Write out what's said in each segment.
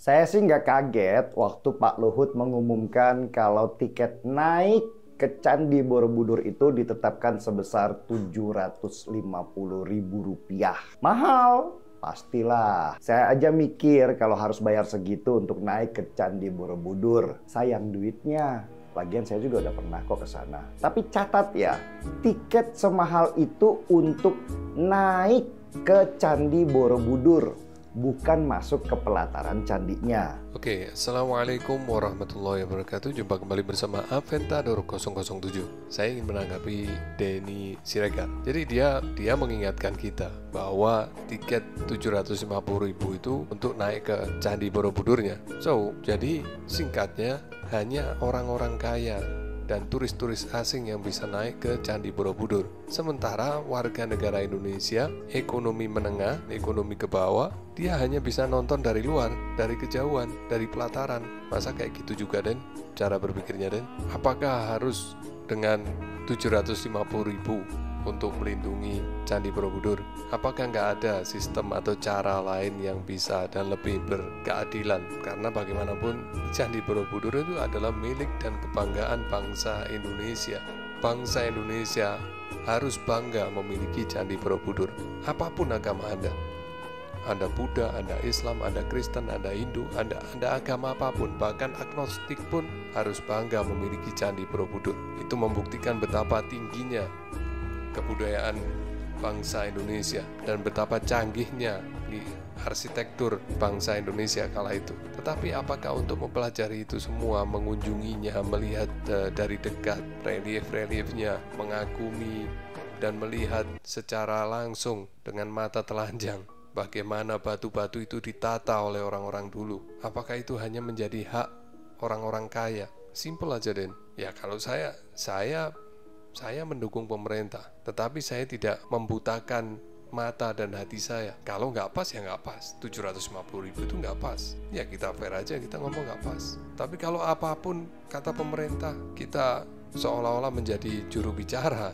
Saya sih nggak kaget waktu Pak Luhut mengumumkan kalau tiket naik ke Candi Borobudur itu ditetapkan sebesar Rp750.000. Mahal, pastilah. Saya aja mikir kalau harus bayar segitu untuk naik ke Candi Borobudur. Sayang duitnya. Lagian saya juga udah pernah kok ke sana. Tapi catat ya, tiket semahal itu untuk naik ke Candi Borobudur, bukan masuk ke pelataran candinya. Oke, Assalamualaikum warahmatullahi wabarakatuh. Jumpa kembali bersama Aventador 007. Saya ingin menanggapi Denny Siregar. Jadi dia mengingatkan kita bahwa tiket 750.000 itu untuk naik ke Candi Borobudurnya. Jadi singkatnya hanya orang-orang kaya dan turis-turis asing yang bisa naik ke Candi Borobudur. Sementara warga negara Indonesia, ekonomi menengah, ekonomi ke bawah, dia hanya bisa nonton dari luar, dari kejauhan, dari pelataran. Masa kayak gitu juga, Den? Cara berpikirnya, Den? Apakah harus dengan 750.000 untuk melindungi Candi Borobudur? Apakah nggak ada sistem atau cara lain yang bisa dan lebih berkeadilan? Karena bagaimanapun Candi Borobudur itu adalah milik dan kebanggaan bangsa Indonesia. Bangsa Indonesia harus bangga memiliki Candi Borobudur. Apapun agama Anda Buddha, Anda Islam, Anda Kristen, Anda Hindu, Anda agama apapun, bahkan agnostik pun harus bangga memiliki Candi Borobudur. Itu membuktikan betapa tingginya kebudayaan bangsa Indonesia dan betapa canggihnya di arsitektur bangsa Indonesia kala itu. Tetapi apakah untuk mempelajari itu semua, mengunjunginya, melihat dari dekat relief-reliefnya, mengagumi dan melihat secara langsung dengan mata telanjang bagaimana batu-batu itu ditata oleh orang-orang dulu, apakah itu hanya menjadi hak orang-orang kaya? Simple aja, Den. Ya kalau saya mendukung pemerintah, tetapi saya tidak membutakan mata dan hati saya. Kalau nggak pas ya nggak pas. 750.000 itu nggak pas. Ya kita fair aja, kita ngomong nggak pas. Tapi kalau apapun kata pemerintah, kita seolah-olah menjadi juru bicara.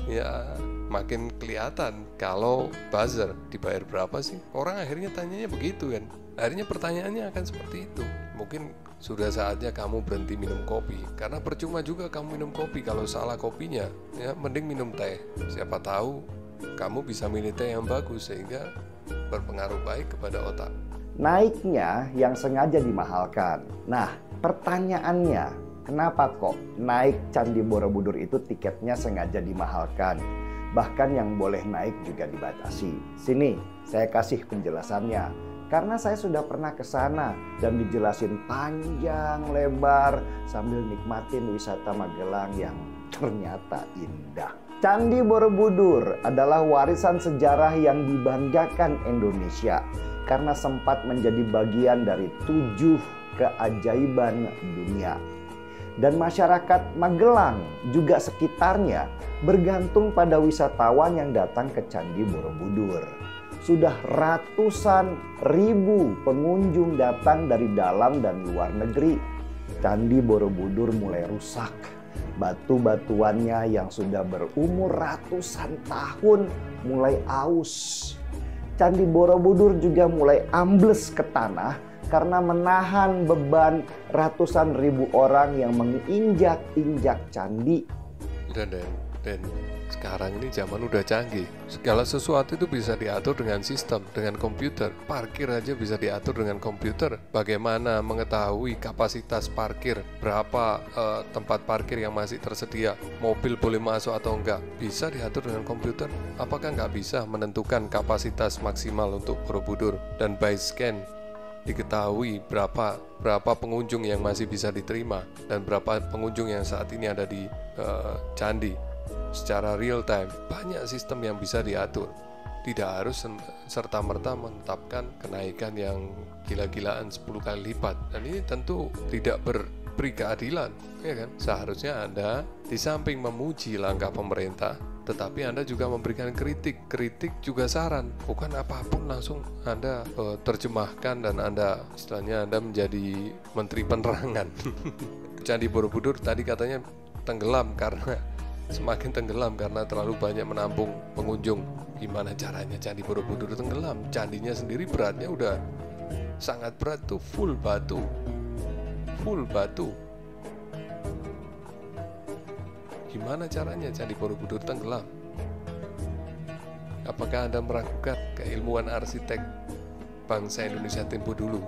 Ya makin kelihatan kalau buzzer dibayar berapa sih. Orang akhirnya tanyanya begitu kan. Akhirnya pertanyaannya akan seperti itu. Mungkin sudah saatnya kamu berhenti minum kopi, karena percuma juga kamu minum kopi kalau salah kopinya. Ya mending minum teh. Siapa tahu kamu bisa milih teh yang bagus sehingga berpengaruh baik kepada otak. Naiknya yang sengaja dimahalkan. Nah, pertanyaannya, kenapa kok naik Candi Borobudur itu tiketnya sengaja dimahalkan? Bahkan yang boleh naik juga dibatasi. Sini, saya kasih penjelasannya. Karena saya sudah pernah ke sana dan dijelasin panjang lebar sambil nikmatin wisata Magelang yang ternyata indah. Candi Borobudur adalah warisan sejarah yang dibanggakan Indonesia karena sempat menjadi bagian dari 7 keajaiban dunia. Dan masyarakat Magelang juga sekitarnya bergantung pada wisatawan yang datang ke Candi Borobudur. Sudah ratusan ribu pengunjung datang dari dalam dan luar negeri. Candi Borobudur mulai rusak. Batu-batuannya yang sudah berumur ratusan tahun mulai aus. Candi Borobudur juga mulai ambles ke tanah karena menahan beban ratusan ribu orang yang menginjak-injak candi. Dan sekarang ini zaman udah canggih. Segala sesuatu itu bisa diatur dengan sistem, dengan komputer. Parkir aja bisa diatur dengan komputer. Bagaimana mengetahui kapasitas parkir, berapa tempat parkir yang masih tersedia, mobil boleh masuk atau enggak, bisa diatur dengan komputer. Apakah nggak bisa menentukan kapasitas maksimal untuk Borobudur dan by scan diketahui berapa pengunjung yang masih bisa diterima dan berapa pengunjung yang saat ini ada di candi secara real time. Banyak sistem yang bisa diatur. Tidak harus serta-merta menetapkan kenaikan yang gila-gilaan 10 kali lipat. Dan ini tentu tidak beri keadilan, ya kan? Seharusnya Anda di samping memuji langkah pemerintah, tetapi Anda juga memberikan kritik. Kritik juga saran. Bukan apapun langsung Anda terjemahkan dan istilahnya Anda menjadi menteri penerangan. Candi Borobudur tadi katanya tenggelam karena semakin tenggelam karena terlalu banyak menampung pengunjung. Gimana caranya Candi Borobudur tenggelam? Candinya sendiri beratnya udah sangat berat tuh full batu. Gimana caranya Candi Borobudur tenggelam? Apakah Anda meragukan keilmuan arsitek bangsa Indonesia tempo dulu?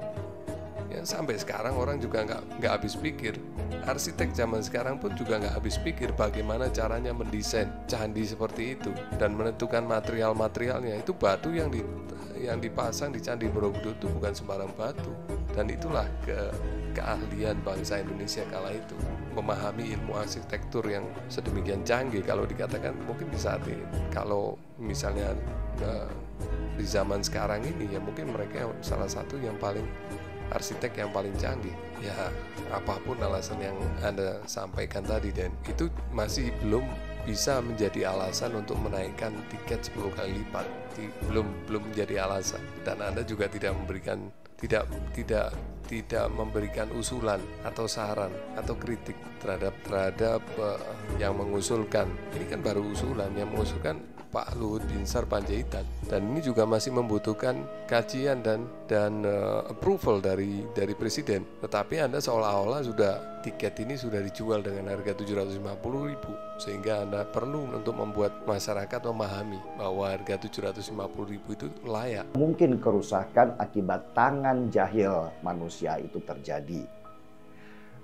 Ya, sampai sekarang orang juga nggak habis pikir. Arsitek zaman sekarang pun juga nggak habis pikir bagaimana caranya mendesain candi seperti itu dan menentukan material-materialnya. Itu batu yang dipasang di Candi Borobudur itu bukan sembarang batu. Dan itulah keahlian bangsa Indonesia kala itu, memahami ilmu arsitektur yang sedemikian canggih. Kalau dikatakan mungkin di saat ini, kalau misalnya di zaman sekarang ini, ya mungkin mereka salah satu yang paling arsitek yang paling canggih. Ya apapun alasan yang Anda sampaikan tadi, dan itu masih belum bisa menjadi alasan untuk menaikkan tiket 10 kali lipat. Belum menjadi alasan, dan Anda juga tidak memberikan usulan atau saran atau kritik terhadap yang mengusulkan. Ini kan baru usulan, yang mengusulkan Pak Luhut Binsar Panjaitan, dan ini juga masih membutuhkan kajian dan approval dari Presiden. Tetapi Anda seolah-olah tiket ini sudah dijual dengan harga 750.000, sehingga Anda perlu untuk membuat masyarakat memahami bahwa harga 750.000 itu layak. Mungkin kerusakan akibat tangan jahil manusia itu terjadi.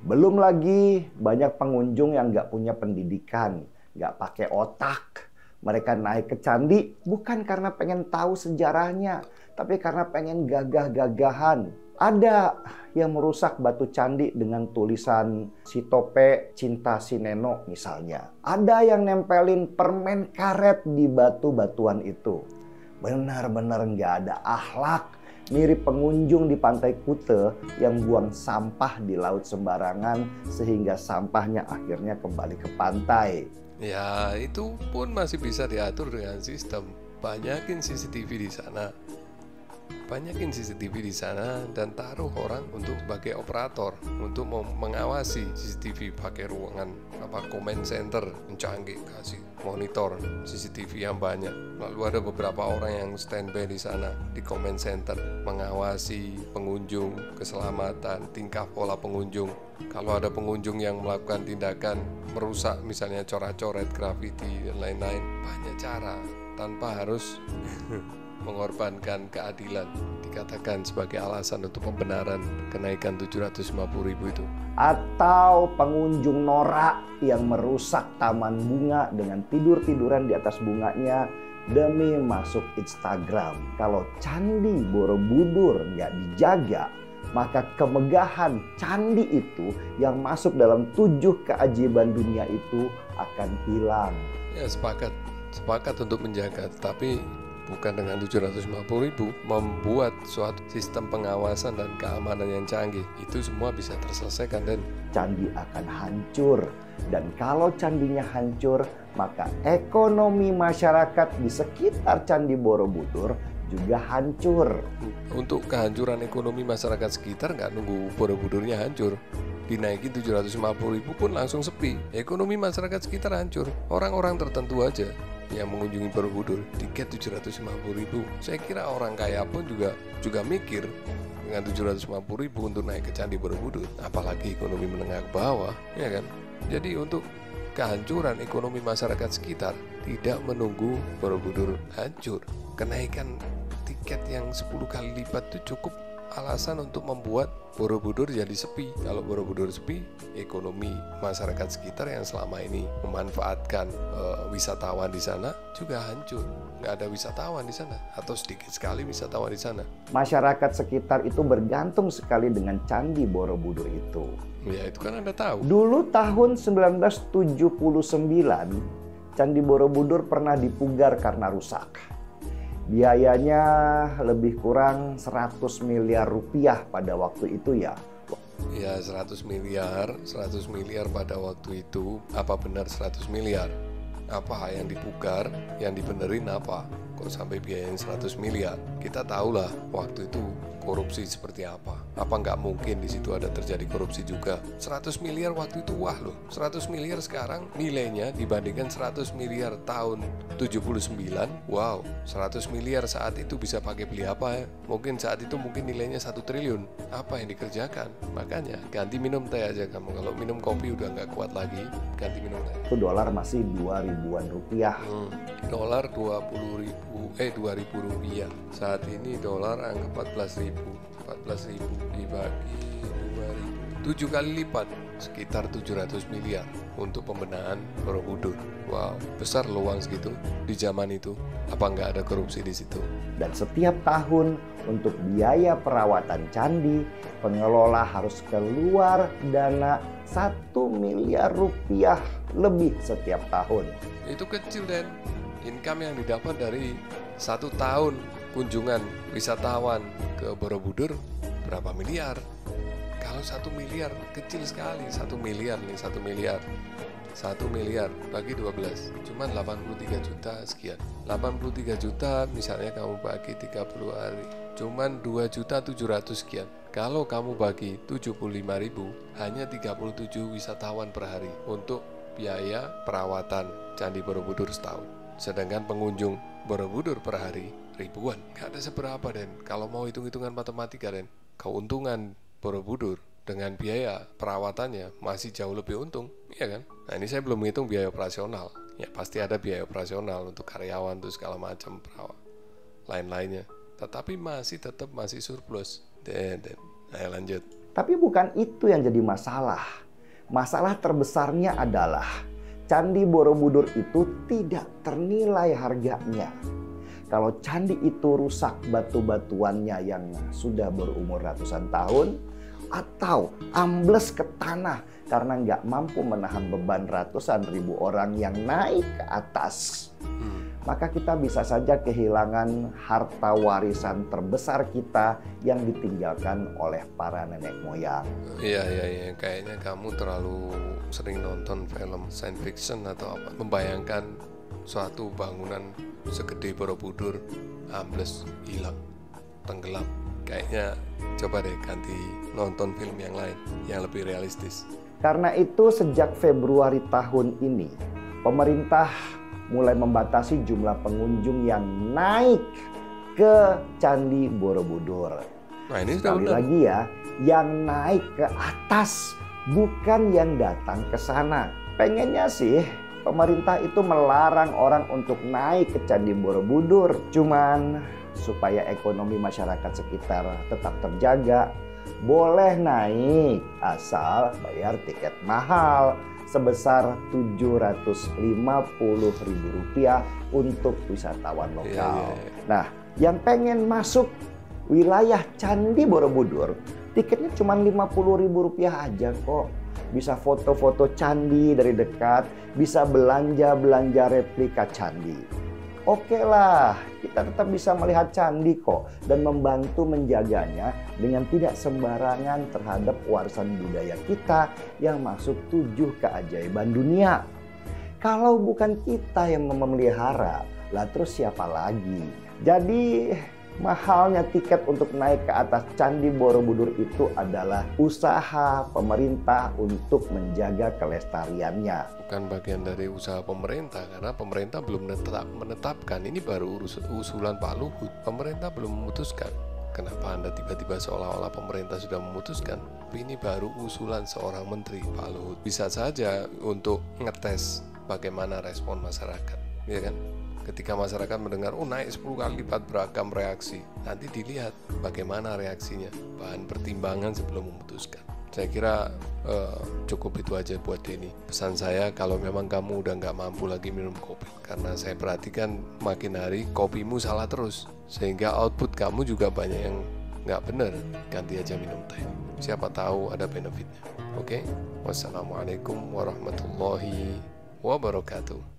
Belum lagi banyak pengunjung yang nggak punya pendidikan, nggak pakai otak. Mereka naik ke candi bukan karena pengen tahu sejarahnya, tapi karena pengen gagah-gagahan. Ada yang merusak batu candi dengan tulisan si Tope cinta si Neno misalnya. Ada yang nempelin permen karet di batu-batuan itu. Benar-benar nggak ada akhlak. Mirip pengunjung di Pantai Kute yang buang sampah di laut sembarangan sehingga sampahnya akhirnya kembali ke pantai. Ya, itu pun masih bisa diatur dengan sistem. Banyakin CCTV di sana dan taruh orang untuk sebagai operator untuk mengawasi CCTV, pakai ruangan comment center canggih, kasih monitor CCTV yang banyak. Lalu ada beberapa orang yang standby di sana di comment center mengawasi pengunjung, keselamatan, tingkah pola pengunjung. Kalau ada pengunjung yang melakukan tindakan merusak, misalnya coret-coret, grafiti dan lain-lain, banyak cara tanpa harus mengorbankan keadilan dikatakan sebagai alasan untuk pembenaran kenaikan 750.000 itu. Atau pengunjung norak yang merusak taman bunga dengan tidur-tiduran di atas bunganya demi masuk Instagram. Kalau Candi Borobudur nggak dijaga, maka kemegahan candi itu yang masuk dalam 7 keajaiban dunia itu akan hilang. Ya, sepakat untuk menjaga, tapi bukan dengan 750.000. Membuat suatu sistem pengawasan dan keamanan yang canggih, itu semua bisa terselesaikan, dan candi akan hancur. Dan kalau candinya hancur, maka ekonomi masyarakat di sekitar Candi Borobudur juga hancur. Untuk kehancuran ekonomi masyarakat sekitar nggak nunggu Borobudurnya hancur, dinaikin 750.000 pun langsung sepi. Ekonomi masyarakat sekitar hancur. Orang-orang tertentu aja yang mengunjungi Borobudur, tiket 750.000. Saya kira orang kaya pun juga mikir dengan 750.000 untuk naik ke Candi Borobudur, apalagi ekonomi menengah ke bawah, ya kan? Jadi untuk kehancuran ekonomi masyarakat sekitar tidak menunggu Borobudur hancur. Kenaikan tiket yang 10 kali lipat itu cukup alasan untuk membuat Borobudur jadi sepi. Kalau Borobudur sepi, ekonomi masyarakat sekitar yang selama ini memanfaatkan wisatawan di sana juga hancur. Nggak ada wisatawan di sana, atau sedikit sekali wisatawan di sana. Masyarakat sekitar itu bergantung sekali dengan Candi Borobudur itu. Ya, itu kan Anda tahu. Dulu tahun 1979, Candi Borobudur pernah dipugar karena rusak. Biayanya lebih kurang 100 miliar rupiah pada waktu itu ya. Ya, 100 miliar pada waktu itu. Apa benar 100 miliar? Apa yang dipugar, yang dibenerin apa? Kok sampai biayain 100 miliar? Kita tahulah waktu itu korupsi seperti apa? Apa nggak mungkin di situ ada terjadi korupsi juga? 100 miliar waktu itu wah loh. 100 miliar sekarang nilainya dibandingkan 100 miliar tahun 79. Wow, 100 miliar saat itu bisa pakai beli apa ya? Mungkin saat itu mungkin nilainya 1 triliun. Apa yang dikerjakan? Makanya ganti minum teh aja kamu. Kalau minum kopi udah nggak kuat lagi, ganti minum teh. Itu dolar masih 2 ribuan rupiah. Dolar 2.000 rupiah. Saat ini dolar angka 14.000. 14.000 dibagi 2.000, 7 kali lipat, sekitar 700 miliar untuk pembenahan Borobudur. Wow, besar loh uang segitu di zaman itu. Apa nggak ada korupsi di situ? Dan setiap tahun untuk biaya perawatan candi, pengelola harus keluar dana 1 miliar rupiah lebih setiap tahun. Itu kecil, Dan. Income yang didapat dari 1 tahun kunjungan wisatawan ke Borobudur berapa miliar? Kalau 1 miliar kecil sekali. 1 miliar nih, 1 miliar 1 miliar bagi 12 cuman 83 juta sekian. 83 juta misalnya kamu bagi 30 hari cuman 2.700.000 sekian. Kalau kamu bagi 75.000 hanya 37 wisatawan per hari untuk biaya perawatan Candi Borobudur setahun. Sedangkan pengunjung Borobudur per hari ribuan. Gak ada seberapa, Den. Kalau mau hitung-hitungan matematika, Den, keuntungan Borobudur dengan biaya perawatannya masih jauh lebih untung, iya kan? Nah, ini saya belum menghitung biaya operasional. Ya pasti ada biaya operasional untuk karyawan tuh segala macam perawat lain-lainnya. Tetapi masih surplus. Den. Ayo lanjut. Tapi bukan itu yang jadi masalah. Masalah terbesarnya adalah Candi Borobudur itu tidak ternilai harganya. Kalau candi itu rusak batu-batuannya yang sudah berumur ratusan tahun, atau ambles ke tanah karena nggak mampu menahan beban ratusan ribu orang yang naik ke atas, maka kita bisa saja kehilangan harta warisan terbesar kita yang ditinggalkan oleh para nenek moyang. Iya, kayaknya kamu terlalu sering nonton film science fiction atau apa, membayangkan suatu bangunan segede Borobudur ambles, hilang, tenggelam. Kayaknya coba deh ganti nonton film yang lain yang lebih realistis. Karena itu sejak Februari tahun ini pemerintah mulai membatasi jumlah pengunjung yang naik ke Candi Borobudur. Nah, ini sekali lagi ya, yang naik ke atas bukan yang datang ke sana. Pengennya sih pemerintah itu melarang orang untuk naik ke Candi Borobudur. Cuman supaya ekonomi masyarakat sekitar tetap terjaga, boleh naik asal bayar tiket mahal sebesar Rp750.000 untuk wisatawan lokal. Nah, yang pengen masuk wilayah Candi Borobudur, tiketnya cuma Rp50.000 aja kok. Bisa foto-foto candi dari dekat, bisa belanja replika candi. Oke lah, kita tetap bisa melihat candi kok dan membantu menjaganya dengan tidak sembarangan terhadap warisan budaya kita yang masuk 7 keajaiban dunia. Kalau bukan kita yang memelihara, lah terus siapa lagi? Jadi mahalnya tiket untuk naik ke atas Candi Borobudur itu adalah usaha pemerintah untuk menjaga kelestariannya. Bukan bagian dari usaha pemerintah, karena pemerintah belum menetapkan. Ini baru usulan Pak Luhut. Pemerintah belum memutuskan. Kenapa Anda tiba-tiba seolah-olah pemerintah sudah memutuskan? Tapi ini baru usulan seorang menteri, Pak Luhut. Bisa saja untuk ngetes bagaimana respon masyarakat, ya kan? Ketika masyarakat mendengar, naik 10 kali lipat, beragam reaksi. Nanti dilihat bagaimana reaksinya, bahan pertimbangan sebelum memutuskan. Saya kira cukup itu aja buat Denny. Pesan saya, kalau memang kamu udah nggak mampu lagi minum kopi, karena saya perhatikan makin hari kopimu salah terus, sehingga output kamu juga banyak yang nggak bener. Ganti aja minum teh, siapa tahu ada benefitnya. Oke? Wassalamualaikum warahmatullahi wabarakatuh.